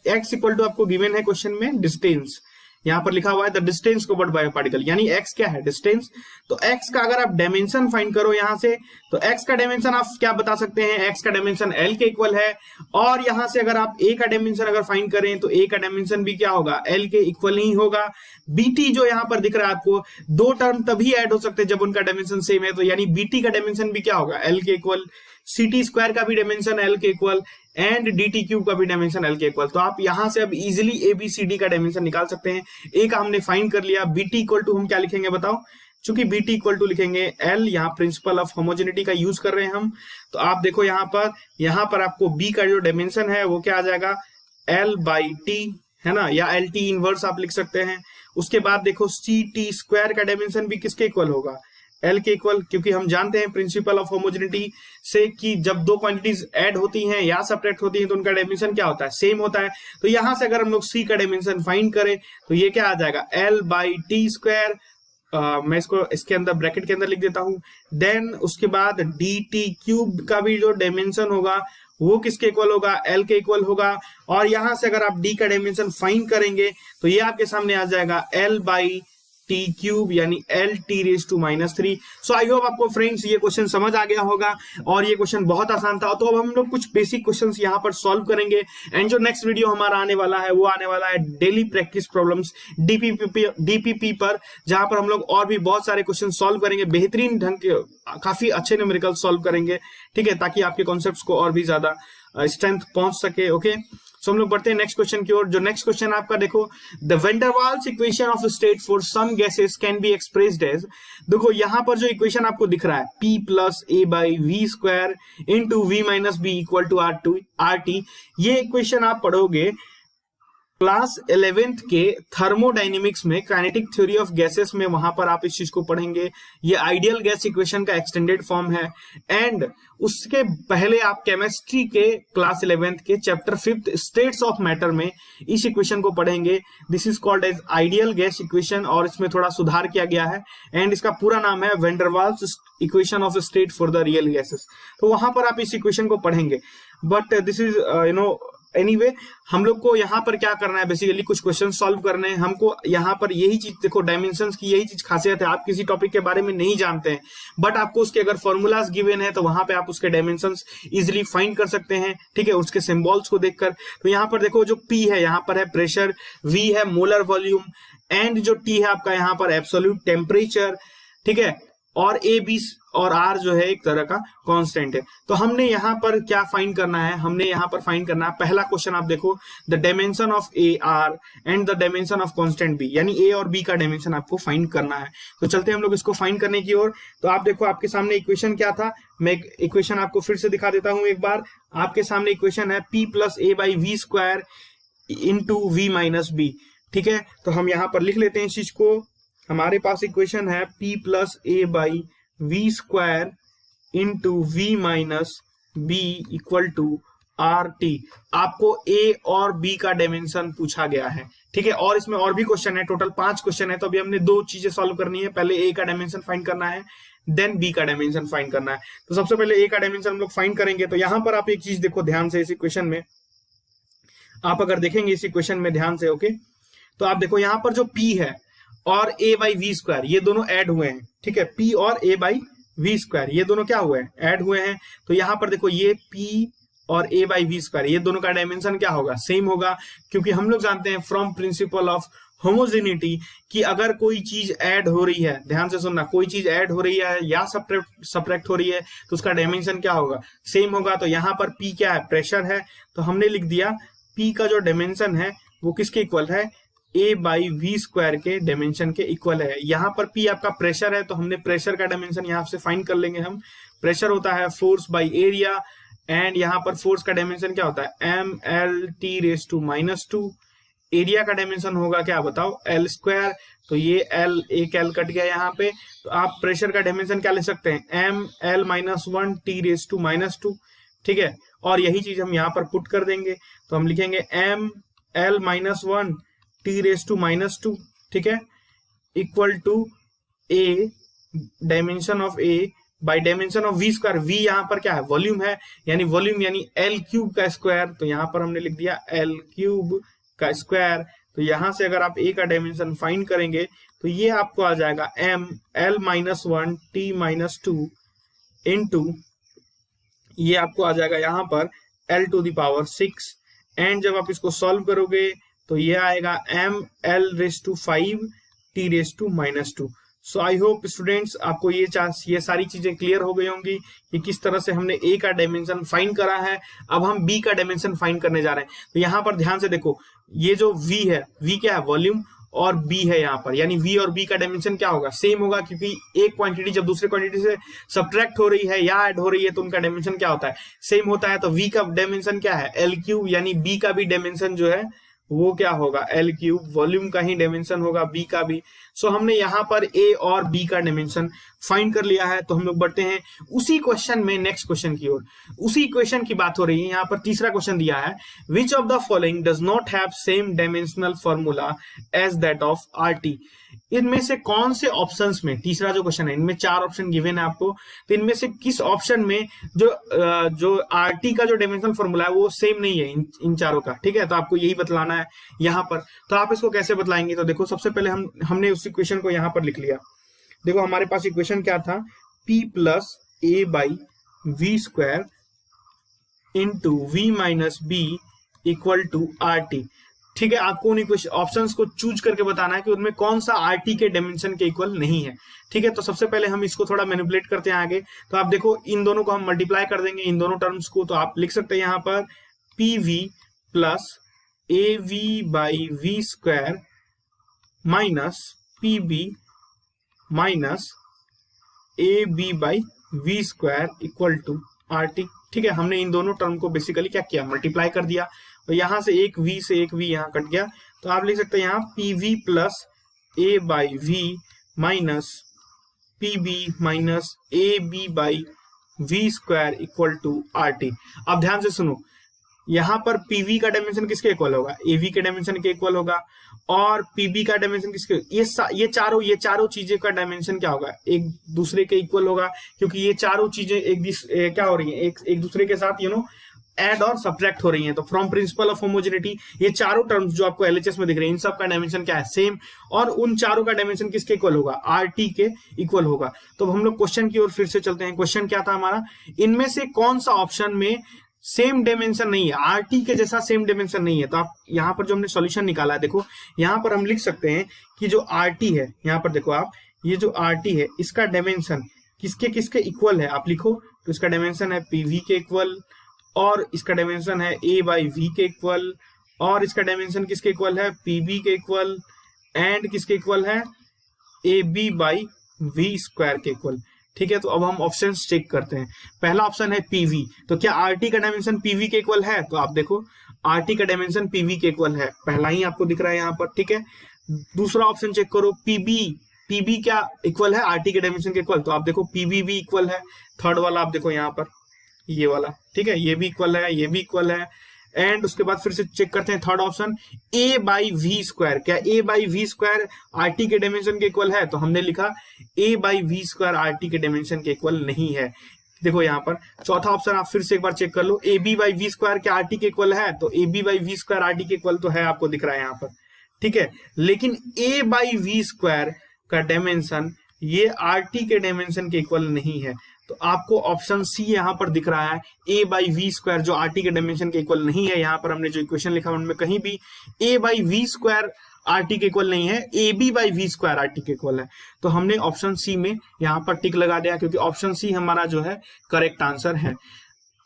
x इक्वल टू आपको गिवन है क्वेश्चन में डिस्टेंस, यहाँ पर लिखा हुआ है the distance covered bye particle, यानी x क्या है, डिस्टेंस। तो x का अगर आप डायमेंशन फाइंड करो यहां से, तो x का डायमेंशन आप क्या बता सकते हैं, x का डायमेंशन l के इक्वल है। और यहां से अगर आप a का डायमेंशन अगर फाइंड करें तो a का डायमेंशन भी क्या होगा, l के इक्वल ही होगा। bt जो यहां पर दिख रहा है आपको, दो टर्म तभी ऐड हो सकते हैं जब उनका डायमेंशन सेम है, तो यानी bt का डायमेंशन भी क्या होगा, l के इक्वल। ct स्क्वायर का भी डायमेंशन l के इक्वल एंड dt क्यूब का भी डायमेंशन l के इक्वल। तो आप यहां से अब इजीली abcd का डायमेंशन निकाल सकते हैं। a का हमने फाइंड कर लिया, bt इक्वल टू हम क्या लिखेंगे बताओ, चूंकि bt इक्वल टू लिखेंगे l, यहाँ प्रिंसिपल ऑफ होमोजेनिटी का यूज कर रहे हैं हम। तो आप देखो यहाँ पर आपको b का जो डायमेंशन है वो क्या आ जाएगा, l बाई t है ना, या lt इनवर्स आप लिख सकते हैं। उसके बाद देखो ct स्क्वायर का डायमेंशन भी किसके इक्वल होगा, L के इक्वल, क्योंकि हम जानते हैं प्रिंसिपल ऑफ होमोजेनिटी से कि जब दो क्वांटिटीज ऐड होती हैं या सब्ट्रैक्ट होती हैं तो उनका डायमेंशन क्या होता है, सेम होता है। तो यहां से अगर हम लोग C का डायमेंशन फाइंड करें तो ये क्या आ जाएगा, L बाई टी स्क्वायर। मैं इसको इसके अंदर ब्रैकेट के अंदर लिख देता हूं। देन उसके बाद dt क्यूब का भी जो डायमेंशन होगा वो किसके इक्वल होगा, L के इक्वल होगा। और यहां से अगर आप d का डायमेंशन फाइंड करेंगे तो ये आपके सामने आ जाएगा L बाई टी क्यूब, यानी L T raise to -3। So I hope आपको फ्रेंड्स ये क्वेश्चन समझ आ गया होगा और ये क्वेश्चन बहुत आसान था। तो अब हम लोग कुछ बेसिक क्वेश्चंस यहाँ पर सॉल्व करेंगे एंड जो नेक्स्ट वीडियो हमारा आने वाला है वो आने वाला है डेली प्रैक्टिस प्रॉब्लम्स डीपीपी पर, जहां पर हम लोग और भी बहुत सारे क्वेश्चन सॉल्व करेंगे, बेहतरीन ढंग के काफी अच्छे न्यूमेरिकल सॉल्व करेंगे, ठीक है, ताकि आपके कॉन्सेप्ट्स को और भी ज्यादा स्ट्रेंथ पहुंच सके। ओके, सो हम लोग बढ़ते हैं नेक्स्ट क्वेश्चन की ओर। जो नेक्स्ट क्वेश्चन आपका देखो, the van der Waals equation of state for some gases can be expressed as, देखो यहां पर जो इक्वेशन आपको दिख रहा है P plus A by V square into V minus B equal to R T, ये इक्वेशन आप पढ़ोगे क्लास 11th के थर्मोडायनेमिक्स में, काइनेटिक थ्योरी ऑफ गैसेस में, वहां पर आप इस चीज को पढ़ेंगे। ये आइडियल गैस इक्वेशन का एक्सटेंडेड फॉर्म है। एंड उसके पहले आप केमिस्ट्री के क्लास 11th के chapter 5th states of matter में इस इक्वेशन को पढ़ेंगे। This is called as ideal gas equation और इसमें थोड़ा सुधार किया गया है एंड इसका पूरा नाम है van der Waals equation of state for the real gases. तो वहां पर आप इस इक्वेशन को पढ़ेंगे। बट दिस इज एनीवे, हम लोग को यहाँ पर क्या करना है, बेसिकली कुछ क्वेश्चन सॉल्व करने हैं हमको। यहाँ पर यही चीज देखो, डायमेंशंस की यही चीज खासियत है, आप किसी टॉपिक के बारे में नहीं जानते हैं बट आपको उसके अगर फॉर्मूलाज गिवन है तो वहां पे आप उसके डायमेंशंस इजीली फाइंड कर सकते हैं, ठीक है, उसके सिंबल्स को देखकर। तो यहाँ पर देखो जो P है, यहाँ पर है प्रेशर, V है मोलर वॉल्यूम एंड जो T है आपका यहाँ पर एब्सोल्यूट टेम्परेचर, ठीक है, और A B और R जो है एक तरह का कांस्टेंट है। तो हमने यहाँ पर क्या फाइंड करना है, हमने यहाँ पर फाइंड करना है, पहला क्वेश्चन आप देखो, the dimension of A R and the dimension of constant B, यानी A और B का डायमेंशन आपको फाइंड करना है। तो चलते हैं हम लोग इसको फाइंड करने की ओर। तो आप देखो आपके सामने इक्वेशन क्या था, मैं इक्वेशन आपको फिर से दिखा देता हूं एक बार। आपके सामने इक्वेशन है P plus A by V square into V minus B, ठीक है। तो हम यहाँ पर लिख लेते हैं इस चीज को। हमारे पास इक्वेशन है P plus A by V square into V minus B equal to R T. आपको A और B का डायमेंशन पूछा गया है, ठीक है, और इसमें और भी क्वेश्चन है, टोटल 5 क्वेश्चन है। तो अभी हमने 2 चीजें सॉल्व करनी है, पहले A का डायमेंशन फाइंड करना है, देन B का डायमेंशन फाइंड करना है। तो सबसे पहले A का डायमेंशन हम लोग फाइंड करेंगे। तो यहां पर आप एक चीज देखो ध्यान से, इस इक्वेशन में आप अगर देखेंगे इस इक्वेशन में ध्यान से, ओके, तो आप देखो यहां पर जो P है और A बाई वी स्क्वायर ये दोनों ऐड हुए हैं, ठीक है, P और A बाई वी स्क्वायर ये दोनों क्या हुए हैं, ऐड हुए हैं। तो यहां पर देखो ये P और A बाई वी स्क्वायर ये दोनों का डायमेंशन क्या होगा, सेम होगा, क्योंकि हम लोग जानते हैं फ्रॉम प्रिंसिपल ऑफ होमोजेनिटी कि अगर कोई चीज ऐड हो रही है, ध्यान से सुनना, कोई चीज ऐड हो रही है या सब्ट्रैक्ट हो रही है तो उसका डायमेंशन क्या होगा, सेम होगा। तो यहाँ पर P क्या है, प्रेशर है, तो हमने लिख दिया P का जो डायमेंशन है वो किसके इक्वल है, A बाई वी स्क्वायर के डायमेंशन के इक्वल है। यहाँ पर P आपका प्रेशर है तो हमने प्रेशर का डायमेंशन यहाँ से फाइंड कर लेंगे हम। प्रेशर होता है फोर्स बाई एरिया एंड यहाँ पर फोर्स का डायमेंशन क्या होता है, mlt रेज टू -2। एरिया का डायमेंशन होगा क्या बताओ, L स्क्वायर। तो ये L एक L कट गया यहाँ पे, तो आप प्रेशर का डायमेंशन क्या ले सकते हैं, ml-1 t रेज टू -2, ठीक है। और यही चीज हम यहाँ पर पुट कर देंगे, तो हम लिखेंगे ml-1 t रेज टू -2, ठीक है, equal to A dimension of A by dimension of V square. V यहाँ पर क्या है, वॉल्यूम है, यानी वॉल्यूम यानी L क्यूब का स्क्वायर। तो यहाँ पर हमने लिख दिया L क्यूब का स्क्वायर तो यहां से अगर आप ए का डायमेंशन फाइंड करेंगे तो ये आपको आ जाएगा m l minus 1 t minus 2 into ये आपको आ जाएगा यहाँ पर l to the power 6 and जब आप इसको सॉल्व करोगे तो ये आएगा m l raise to 5 t raise to minus 2। So I hope students आपको ये सारी चीजें क्लियर हो गई होंगी कि किस तरह से हमने ए का डायमेंशन फाइंड करा है। अब हम बी का डायमेंशन फाइंड करने जा रहे हैं। तो यहाँ पर ध्यान से देखो, ये जो v है, v क्या है, वॉल्यूम, और b है यहाँ पर, यानी v और b का डायमेंशन क्या होगा, सेम होगा, क्योंकि एक क्वांटिटी जब दूसरे क्वांटिटी से सबट्रैक्ट हो रही है या ऐड हो रही है तो उनका डायमेंशन क्या होता है, सेम होता है। तो v का डायमेंशन क्या है, l क्यूब, यानी b का भी डायमेंशन जो है वो क्या होगा, l क्यूब, वॉल्यूम का ही डायमेंशन होगा b का भी। सो हमने यहाँ पर a और b का डायमेंशन फाइंड कर लिया है। तो हम लोग बढ़ते हैं उसी क्वेश्चन में नेक्स्ट क्वेश्चन की ओर। उसी क्वेश्चन की बात हो रही है, यहाँ पर तीसरा क्वेश्चन दिया है, which of the following does not have same dimensional formula as that of RT। इनमें से कौन से ऑप्शंस में, तीसरा जो क्वेश्चन है, इनमें 4 ऑप्शन गिवन है आपको, तो इनमें से किस ऑप्शन में जो RT का जो डायमेंशनल फॉर्मूला है वो सेम नहीं है इन चारों का, ठीक है। तो आपको यही बतलाना है यहाँ पर। तो आप इसको कैसे बतलाएंगे, तो देखो सबसे पहले हमने उस इक्वेशन को यहाँ पर लिख लिया। देखो हमारे पास इक्वेशन क्या था, p plus a by V square into V minus B equal to RT, ठीक है। आपको उन ऑप्शंस को चूज करके बताना है कि उनमें कौन सा RT के डायमेंशन के इक्वल नहीं है, ठीक है। तो सबसे पहले हम इसको थोड़ा मैनिपुलेट करते हैं आगे। तो आप देखो इन दोनों को हम मल्टीप्लाई कर देंगे, इन दोनों टर्म्स को। तो आप लिख सकते हैं यहाँ पर PV plus AV by V square minus PB minus AB by V square equal to RT, ठीक है। हमने इन दोनों टर्म को बेसिकली क्या किया, मल्टीप्लाई कर दिया। तो यहां से एक v से एक v यहाँ कट गया। तो आप लिख सकते हैं यहाँ PV plus A by V minus PB minus AB by V square equal to RT। अब ध्यान से सुनो, यहाँ पर PV का डायमेंशन किसके इक्वल होगा, AV के डायमेंशन के इक्वल होगा, और PB का डायमेंशन किसके, ये चारों चीजें का डायमेंशन क्या होगा, एक दूसरे के इक्वल होगा, क्योंकि ये चारों चीजें क्या हो रही हैं, एक दूसरे के साथ ऐड और सब्ट्रैक्ट हो रही हैं। तो फ्रॉम प्रिंसिपल ऑफ होमोजेनिटी ये चारों टर्म्स जो आपको LHS में दिख रहे हैं, इन सब का डायमेंशन क्या है, सेम, और उन चारों का डायमेंशन किसके इक्वल होगा, RT के इक्वल होगा। तो हम लोग क्वेश्चन की ओर फिर से चलते हैं। क्वेश्चन क्या था हमारा, इनमें से कौन सा ऑप्शन में सेम डायमेंशन नहीं है, RT के जैसा सेम डायमेंशन नहीं है। तो आप यहाँ पर जो हमने सॉल्यूशन निकाला है, देखो यहाँ पर हम लिख सकते हैं कि जो RT है, यहाँ पर देखो आप, ये जो RT है इसका डायमेंशन किसके किसके इक्वल है, आप लिखो। तो इसका डायमेंशन है PV के इक्वल, और इसका डायमेंशन है A बाई वी के इक्वल, और इसका डायमेंशन किसके इक्वल है, PB के इक्वल, एंड किसके इक्वल है, AB बाई वी स्क्वायर के इक्वल, ठीक है। तो अब हम ऑप्शन चेक करते हैं। पहला ऑप्शन है PV, तो क्या RT का डायमेंशन PV के इक्वल है, तो आप देखो RT का डायमेंशन PV के इक्वल है, पहला ही आपको दिख रहा है यहाँ पर, ठीक है। दूसरा ऑप्शन चेक करो, PB क्या इक्वल है RT के डायमेंशन के इक्वल, तो आप देखो PB भी इक्वल है। थर्ड वाला आप देखो यहाँ पर, ये वाला, ठीक है, ये भी इक्वल है, ये भी इक्वल है। एंड उसके बाद फिर से चेक करते हैं third option, A by V square, क्या A by V square RT के डायमेंशन के इक्वल है, तो हमने लिखा A by V square RT के डायमेंशन के इक्वल नहीं है। देखो यहाँ पर चौथा ऑप्शन आप फिर से एक बार चेक कर लो, AB बाई वी स्क्वायर क्या RT के इक्वल है, तो AB by V square RT के इक्वल तो है, आपको दिख रहा है यहाँ पर, ठीक है। लेकिन A बाई वी स्क्वायर का डायमेंशन ये RT के डायमेंशन के इक्वल नहीं है। तो आपको ऑप्शन सी यहाँ पर दिख रहा है, A बाई वी स्क्वायर जो RT के डायमेंशन के इक्वल नहीं है। यहाँ पर हमने जो इक्वेशन लिखा उनमें कहीं भी A by V square RT के इक्वल नहीं है, AB by V square RT के इक्वल है। तो हमने ऑप्शन सी में यहाँ पर टिक लगा दिया, क्योंकि ऑप्शन सी हमारा जो है करेक्ट आंसर है।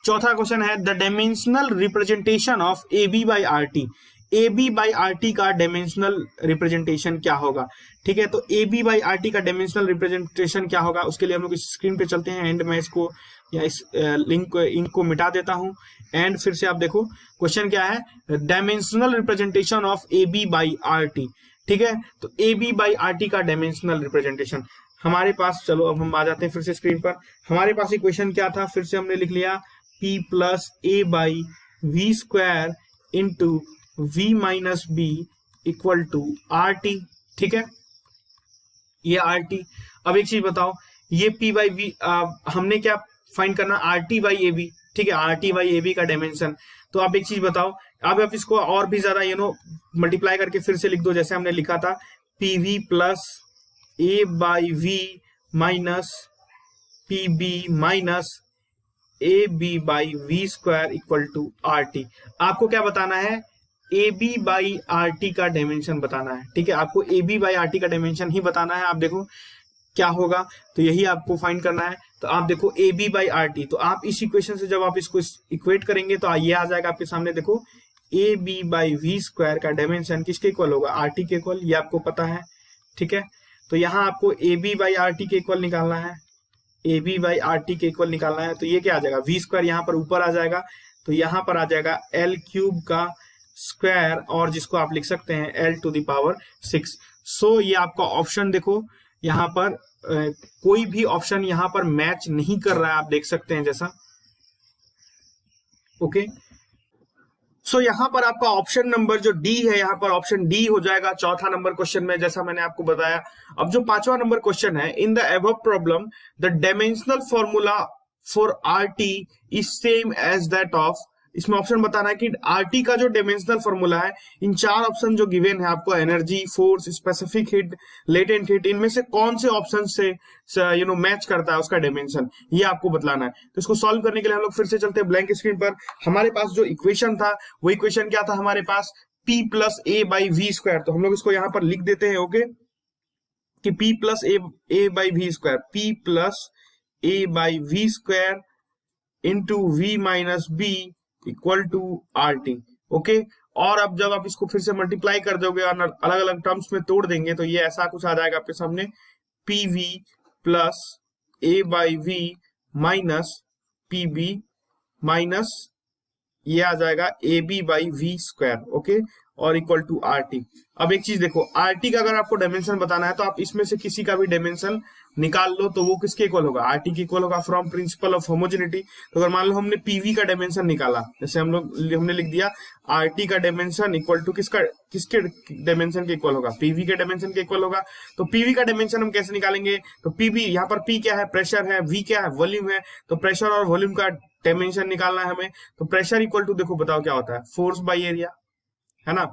चौथा क्वेश्चन है, the dimensional representation of AB by RT, AB by RT का डायमेंशनल रिप्रेजेंटेशन क्या होगा, ठीक है। तो AB बाई RT का डायमेंशनल रिप्रेजेंटेशन क्या होगा, उसके लिए हम लोग इस स्क्रीन पे चलते हैं, एंड मैं इसको या इस लिंक को मिटा देता हूं। एंड फिर से आप देखो क्वेश्चन क्या है, dimensional representation of AB by RT, ठीक है। तो AB बाई RT का डायमेंशनल रिप्रेजेंटेशन हमारे पास, चलो अब हम आ जाते हैं फिर से स्क्रीन पर। हमारे पास इक्वेशन क्या था, फिर से हमने लिख लिया P plus A by V square into V minus B equal to RT, ठीक है, ये RT। अब एक चीज बताओ, ये P बाई वी हमने क्या फाइंड करना, RT बाई AB, ठीक है, RT बाई AB का डायमेंशन। तो आप एक चीज बताओ, अब आप इसको और भी ज्यादा मल्टीप्लाई करके फिर से लिख दो, जैसे हमने लिखा था PV plus A by V minus PB minus A B by V square equal to R T. आपको क्या बताना है, A B by R T का डायमेंशन बताना है। ठीक है, आपको A B by R T का डायमेंशन ही बताना है। आप देखो क्या होगा, तो यही आपको फाइंड करना है। तो आप देखो A B by R T, तो आप इस इक्वेशन से जब आप इसको इक्वेट करेंगे तो ये आ जाएगा आपके सामने। देखो A B by V square का डायमेंशन किसके इक्वल होगा, आर टी के इक्वल, ये आपको पता है। ठीक है, तो यहाँ आपको A B by R T के इक्वल निकालना है, A B by R T के इक्वल निकालना है। तो ये क्या आ जाएगा, वी स्क्वायर यहाँ पर ऊपर आ जाएगा, तो यहाँ पर आ जाएगा एल क्यूब का स्क्वायर, और जिसको आप लिख सकते हैं एल टू द पावर 6। सो ये आपका ऑप्शन देखो यहाँ पर कोई भी ऑप्शन यहाँ पर मैच नहीं कर रहा है, आप देख सकते हैं जैसा। ओके, सो यहाँ पर आपका ऑप्शन नंबर जो डी है, यहाँ पर ऑप्शन डी हो जाएगा चौथा नंबर क्वेश्चन में, जैसा मैंने आपको बताया। अब जो पांचवा नंबर क्वेश्चन है, in the above problem the dimensional formula for R T is same as that of, इसमें ऑप्शन बताना है कि आरटी का जो डायमेंशनल फॉर्मूला है, इन चार ऑप्शन जो गिवन है आपको, energy, force, specific heat, latent heat, इनमें से कौन से ऑप्शन से मैच करता है उसका डायमेंशन, ये आपको बतलाना है। तो इसको सॉल्व करने के लिए हम लोग फिर से चलते हैं ब्लैंक स्क्रीन पर। हमारे पास जो इक्वेशन था वो इक्वेशन क्या था हमारे पास, P plus A by V square. तो हम लोग इसको यहाँ पर लिख देते हैं, ओके, कि P plus A by V square, P plus A by V square into V minus B equal to R T. Okay, और अब जब आप इसको फिर से मल्टीप्लाई कर दोगे और अलग अलग टर्म्स में तोड़ देंगे तो ये ऐसा कुछ आ जाएगा आपके सामने, P V plus A by V minus P B minus ये आ जाएगा A B by V square. Okay, और इक्वल टू आर टी। अब एक चीज देखो, आर टी का अगर आपको डायमेंशन बताना है तो आप इसमें से किसी का भी डायमेंशन निकाल लो, तो वो किसके इक्वल होगा, आर टी के इक्वल होगा फ्रॉम प्रिंसिपल ऑफ होमोजेनिटी। तो अगर मान लो हमने पीवी का डायमेंशन निकाला, जैसे हमने लिख दिया आर टी का डायमेंशन इक्वल टू किसके डायमेंशन के इक्वल होगा, पीवी के डायमेंशन के इक्वल होगा। तो पीवी का डायमेंशन हम कैसे निकालेंगे, तो पीवी यहाँ पर पी क्या है, प्रेशर है, वी क्या है, वॉल्यूम है। तो प्रेशर और वॉल्यूम का डायमेंशन निकालना है हमें। तो प्रेशर इक्वल टू, देखो बताओ क्या होता है, फोर्स बाई एरिया, है ना।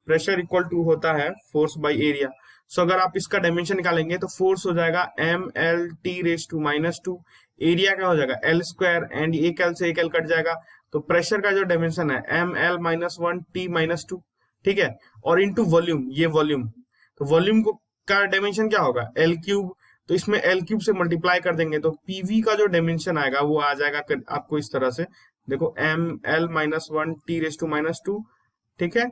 प्रेशर इक्वल टू होता है फोर्स बाई एरिया। सो अगर आप इसका डायमेंशन निकालेंगे तो फोर्स हो जाएगा M L T raise to minus two, area क्या हो जाएगा एल स्क्वायर, एंड एक एल से एक एल कट जाएगा। तो प्रेशर का जो डायमेंशन है M L minus one T minus two, ठीक है, और इनटू वॉल्यूम, ये वॉल्यूम, तो वॉल्यूम का डायमेंशन क्या होगा एल क्यूब। तो इसमें एल क्यूब से मल्टीप्लाई कर देंगे तो पीवी का जो डायमेंशन आएगा वो आ जाएगा आपको इस तरह से, देखो M L minus one T raise to minus two, ठीक है,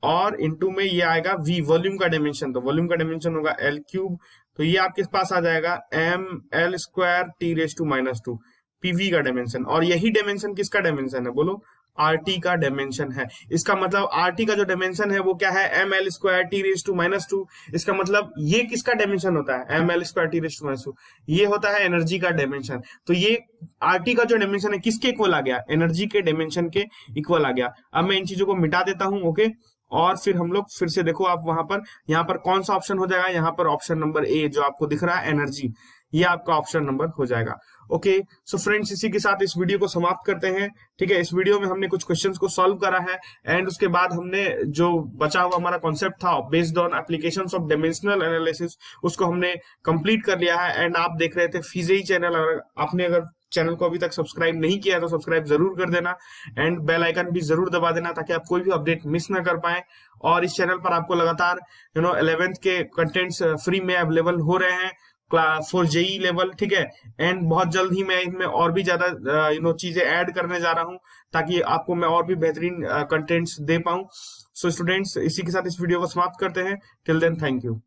और इनटू में ये आएगा वी, वॉल्यूम का डायमेंशन, तो वॉल्यूम का डायमेंशन होगा एल क्यूब। तो ये आपके पास आ जाएगा M L square T raise to minus two, PV का डायमेंशन। और यही डायमेंशन किसका डायमेंशन है, बोलो आरटी का डायमेंशन है। इसका मतलब आरटी का जो डायमेंशन है वो क्या है, M L square T raise to minus two. इसका मतलब ये किसका डायमेंशन होता है, M L square T raise to minus two, ये होता है एनर्जी का डायमेंशन। तो ये आरटी का जो डायमेंशन है किसके इक्वल आ गया, एनर्जी के डायमेंशन के इक्वल आ गया। अब मैं इन चीजों को मिटा देता हूं, ओके, और फिर हम लोग फिर से देखो आप वहां पर, यहाँ पर कौन सा ऑप्शन हो जाएगा, यहाँ पर ऑप्शन नंबर ए जो आपको दिख रहा है एनर्जी, ये आपका ऑप्शन नंबर हो जाएगा। ओके, सो फ्रेंड्स, इसी के साथ इस वीडियो को समाप्त करते हैं। ठीक है, इस वीडियो में हमने कुछ क्वेश्चंस को सॉल्व करा है, एंड उसके बाद हमने जो बचा हुआ हमारा कॉन्सेप्ट था based on applications of dimensional analysis, उसको हमने कंप्लीट कर लिया है। एंड आप देख रहे थे फिजी चैनल, आपने अगर चैनल को अभी तक सब्सक्राइब नहीं किया तो सब्सक्राइब जरूर कर देना, एंड बेल आइकन भी जरूर दबा देना ताकि आप कोई भी अपडेट मिस ना कर पाए। और इस चैनल पर आपको लगातार 11th के कंटेंट्स फ्री में अवेलेबल हो रहे हैं फॉर जेई लेवल, ठीक है, एंड बहुत जल्द ही मैं इनमें और भी ज्यादा चीजें ऐड करने जा रहा हूं ताकि आपको मैं और भी बेहतरीन कंटेंट्स दे पाऊं। सो स्टूडेंट्स, इसी के साथ इस वीडियो को समाप्त करते हैं। Till then, thank you.